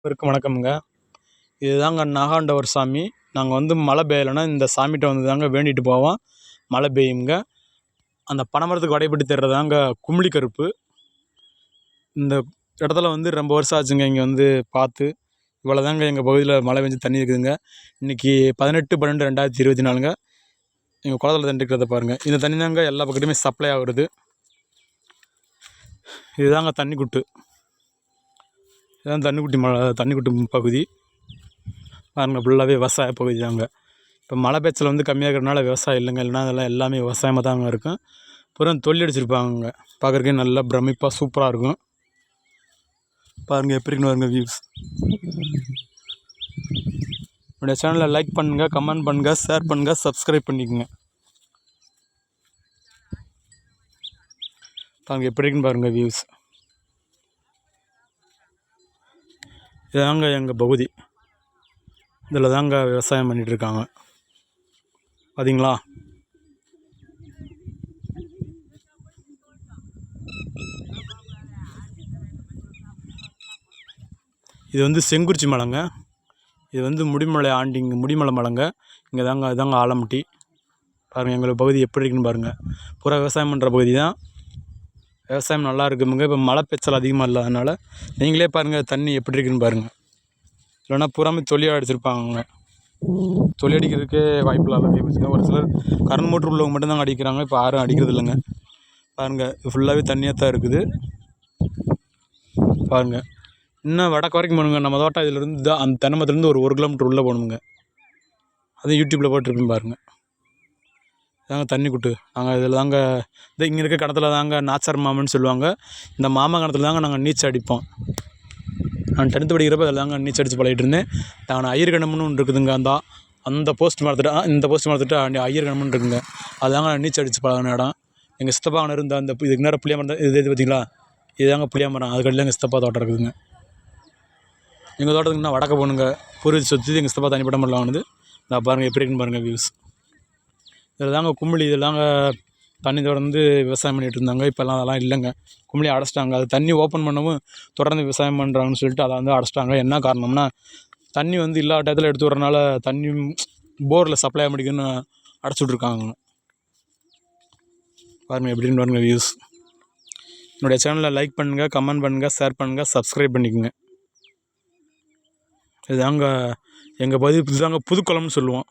அனைவருக்கும் வணக்கம்ங்க. இதுதாங்க நாகாண்டவர் சாமி. நாங்கள் வந்து மழை பெய்யலைன்னா இந்த சாமிகிட்ட வந்து தாங்க வேண்டிட்டு போவோம். மழை பெய்யுங்க. அந்த பனைமரத்துக்கு வடைபட்டு தெரிறதாங்க குமிழி கருப்பு. இந்த இடத்துல வந்து ரொம்ப வருஷம் ஆச்சுங்க இங்கே வந்து பார்த்து. இவ்வளோ தாங்க எங்கள் பகுதியில் மழை பெஞ்சு தண்ணி இருக்குதுங்க. இன்றைக்கி 18/12/2024ங்க. எங்கள் குளத்துல தண்ணி இருக்கிறத பாருங்கள். இந்த தண்ணி தாங்க எல்லா பக்கத்துலையுமே சப்ளை ஆகுறது. இதுதாங்க தண்ணி குட்டு. இதுதான் தண்ணிக்குட்டு பகுதி பாருங்கள். ஃபுல்லாகவே விவசாய பகுதி தாங்க. இப்போ மழை பெய்ச்சல் வந்து கம்மியாக இருக்கிறனால விவசாயம் இல்லைங்க. இல்லைனா அதெல்லாம் எல்லாமே விவசாயமாக தாங்க இருக்கும். அப்புறம் தொல்லி அடிச்சிருப்பாங்க. பார்க்குறக்கே நல்லா பிரமிப்பாக சூப்பராக இருக்கும். பாருங்கள் எப்படி இருக்குன்னு பாருங்கள் வியூஸ். என்னுடைய சேனலை லைக் பண்ணுங்கள், கமெண்ட் பண்ணுங்கள், ஷேர் பண்ணுங்கள், சப்ஸ்கிரைப் பண்ணிக்கோங்க. பாருங்கள் எப்படி இருக்குன்னு பாருங்கள் வியூஸ். இதுதாங்க எங்கள் பகுதி. இதில் தாங்க விவசாயம் பண்ணிகிட்ருக்காங்க பார்த்தீங்களா. இது வந்து செங்குறிச்சி மலைங்க. இது வந்து முடிமலை மலைங்க. இங்கே தாங்க இதுதாங்க ஆலமட்டி. பாருங்கள் எங்கள் பகுதி எப்படி இருக்குன்னு பாருங்கள். பூரா விவசாயம் பண்ணுற பகுதி தான். விவசாயம் நல்லா இருக்குமுங்க. இப்போ மழை பெய்ச்சல் அதிகமாக இல்லாதனால நீங்களே பாருங்கள் தண்ணி எப்படி இருக்குன்னு பாருங்கள். இல்லைன்னா பூராமே தொல்லி அடிச்சிருப்பாங்க. தொல்லி அடிக்கிறதுக்கே வாய்ப்பு இல்லாத போச்சுங்க. ஒரு சிலர் கரண்ட் மோட்ரு உள்ளவங்க மட்டும்தாங்க அடிக்கிறாங்க. இப்போ யாரும் அடிக்கிறது இல்லைங்க. பாருங்கள் ஃபுல்லாகவே தண்ணியாக தான் இருக்குது. பாருங்கள் இன்னும் வடக்கு வரைக்கும் போகணுங்க. நம்ம தோட்டம் இதிலேருந்து தான் அந்த தென்னமரத்துலேருந்து ஒரு 1 கிலோமீட்டர் உள்ளே போகணுங்க. அதுவும் யூடியூப்பில் போட்டிருப்பேன் பாருங்கள். தாங்க தண்ணி குட்டு. நாங்கள் இதில் தாங்க இங்கே இருக்க கிணத்துல தாங்க நாச்சார் மாமன்னு சொல்லுவாங்க. இந்த மாமா கிணத்துல தாங்க நாங்கள் நீச்சல் அடிப்போம். நான் 10th படிக்கிறப்ப அதில் தாங்க நீச்சல் அடித்து பழகிட்டு இருந்தேன். நான் ஐயர் கிணம்னு ஒன்று இருக்குதுங்க. அந்த போஸ்ட் மரத்துட்டு இந்த போஸ்ட் மரத்துட்டு ஐயர் கிணம்னு இருக்குங்க. அதுதாங்க நான் நீச்சல் அடித்து பழகின இடம். எங்கள் சித்தப்பா கிணறு இருந்த அந்த இதுக்கு நேரம் புளிய மரம் இது பார்த்தீங்களா, இதுதாங்க புளிய மரம். அதுக்கடியில் எங்கள் சித்தப்பா தோட்டம் இருக்குதுங்க. எங்கள் தோட்டத்துக்கு இன்னும் வடக்க போகணுங்க. பூர்வீக சொத்து எங்கள் சித்தப்பா தனிப்பட்ட முறையில் வாங்கினது. நான் பாருங்கள் எப்படி இருக்குன்னு பாருங்கள் வியூஸ். இதில் தாங்க குமிழி, இதில் தாங்க தண்ணி தொடர்ந்து விவசாயம் பண்ணிகிட்டு இருந்தாங்க. இப்போல்லாம் அதெல்லாம் இல்லைங்க. குமிழி அடைச்சிட்டாங்க. அது தண்ணி ஓப்பன் பண்ணவும் தொடர்ந்து விவசாயம் பண்ணுறாங்கன்னு சொல்லிட்டு அதை வந்து அடைச்சிட்டாங்க. என்ன காரணம்னா தண்ணி வந்து இல்லாத டயத்தில் எடுத்து விட்றனால தண்ணி போரில் சப்ளை ஆக முடியுதுன்னு அடைச்சி விட்ருக்காங்க. பாருங்கள் எப்படின்னு பாருங்கள் வியூஸ். என்னுடைய சேனலை லைக் பண்ணுங்கள், கமெண்ட் பண்ணுங்கள், ஷேர் பண்ணுங்கள், சப்ஸ்கிரைப் பண்ணிக்கோங்க. இதுதாங்க எங்கள் பகுதி. இதுதாங்க புதுக்குளம்னு சொல்லுவோம்.